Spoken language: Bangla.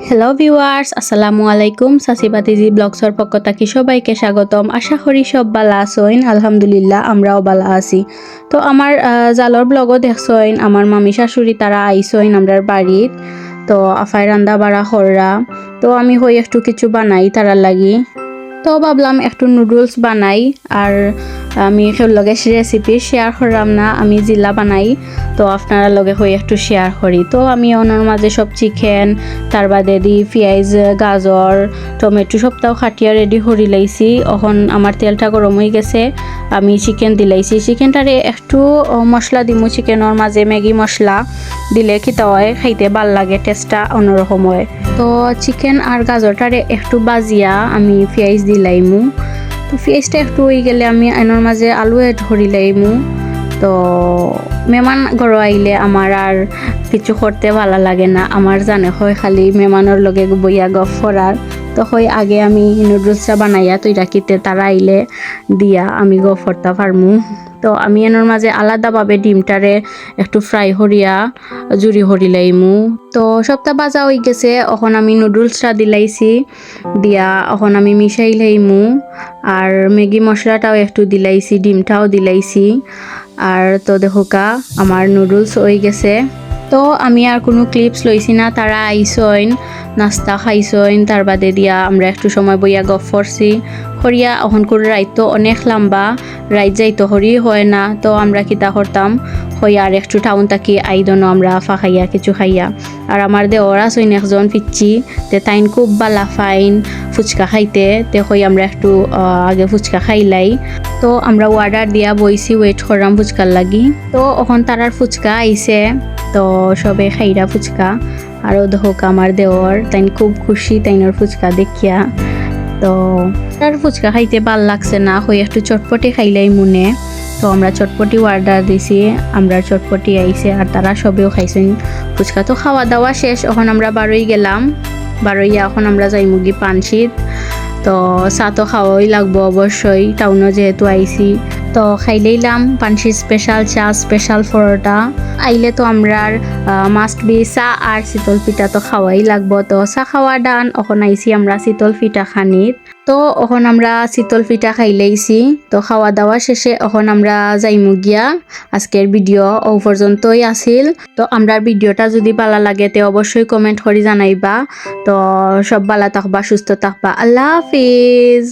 হ্যালো ভিউয়ার্স, আসসালামু আলাইকুম। সাসিবাতিজি ব্লগসর পক্ষ থাকি সবাইকে স্বাগতম। আশা করি সব বালা আছেন। আলহামদুলিল্লাহ আমরাও বালা আছি। তো আমার জালর ব্লগও দেখছেন, আমার মামি শাশুড়ি তারা আইসইন আমরার বাড়িত। তো আফাই রান্দা বাড়া কররা। তো আমি হই একটু কিছু বানাই তারার লাগি। তো ভাবলাম একটু নুডলস বানাই, আর আমি এর লগে রেসিপি শেয়ার করলাম না, আমি জিলা বানাই। তো আপনারা লগে হয়ে একটু শেয়ার করি। তো আমি ওনার মাঝে সব চিকেন, তার বাদে দি পেঁয়াজ, গাজর, টমেটো সবটাও খাটিয়া রেডি করে লাইছি। এখন আমার তেলটা গরম হয়ে গেছে, আমি চিকেন দিলাইছি। চিকেনটারে একটু মশলা দিমু, চিকেনের মাঝে ম্যাগি মশলা দিলে খিতা হয়, খাইতে ভাল লাগে, টেস্টটা অন্যরকম হয়। তো চিকেন আর গাজরটারে একটু বাজিয়া আমি পেঁয়াজ দিলাইমু। তো পেঁয়াজটা একটু হয়ে গেলে আমি আইনের মাঝে আলু এড করিলাইমু। তো মেহমান ঘর আইলে আমার আর কিছু করতে ভালো লাগে না, আমার জানে হয় খালি মেহমানের লগে বইয়া গফ করার। তো হয় আগে আমি নুডলসটা বানাইয়া তুই রাখিতে তারা আইলে দিয়া আমি গফ করতে পারমু। তো আমি এনের মাঝে আলাদাভাবে ডিমটারে একটু ফ্রাই করিয়া জুড়ি হরিলাইমু। তো সবটা বাজা হয়ে গেছে, এখন আমি নুডলসটা দিলাইছি, দিয়া এখন আমি মিশাই লাইমু। আর ম্যাগি মশলাটাও একটু দিলাইছি, ডিমটাও দিলাইছি। আর তো দেখোকা আমার নুডলস হয়ে গেছে। তো আমি আর কোনো ক্লিপস লইছি না, তারা আইসইন, নাস্তা খাইছইন, তার বাদে দিয়া আমরা একটু সময় বইয়া গফ করছি করিয়া। এখন করে রাইত তো অনেক লম্বা, রাইত যাইতো হরি হয় না। তো আমরা কিতা করতাম হইয়া আর একটু টাউন থাকি আইদনো আমরা খাইয়া কিছু খাইয়া। আর আমার দেওরা সইন একজন পিচ্ছি, তে তাইন খুব বালা ফাইন ফুচকা খাইতে। তে হই আমরা একটু আগে ফুচকা খাইলাই। তো আমরা অর্ডার দিয়া বইছি, ওয়েট করলাম ফুচকার লাগি। তো এখন তারার ফুচকা আইছে, তো সবে খাইরা ফুচকা। আরও দেখোক আমার দেওয়ার, তাই খুব খুশি তাইনের ফুচকা দেখিয়া। তো তার ফুচকা খাইতে ভাল লাগছে না, হই একটু চটপটি খাইলাই মনে। তো আমরা চটপটি অর্ডার দিছি, আমরা চটপটি আইছে, আর তারা সবেও খাইছেন ফুচকা। তো খাওয়া দাওয়া শেষ, এখন আমরা বারোই গেলাম। বারোইয়া এখন আমরা যাই মুগি পানশিত। তো চা তো খাওয়াই লাগবো অবশ্যই, টাউনও যেহেতু আইছি। তো খাইলেইলাম পানশি স্পেশাল চা, স্পেশাল পরোটা। আইলে তো আমরা মাস্ট বি চা আর শীতল পিঠা তো খাওয়াই লাগবো। তো চা খাওয়া ডান, এখন আইছি আমরা শীতল পিঠা খানিত। তো এখন আমরা শীতল পিঠা খাইলেইছি। তো খাওয়া দাওয়া শেষে এখন আমরা যাইমু গিয়া। আজকের ভিডিও ও পর্যন্তই আছিল। তো আমরা ভিডিওটা যদি ভালো লাগে তে অবশ্যই কমেন্ট করে জানাইবা। তো সব ভালো থাকবা, সুস্থ থাকবা। আল্লাহ হাফিজ।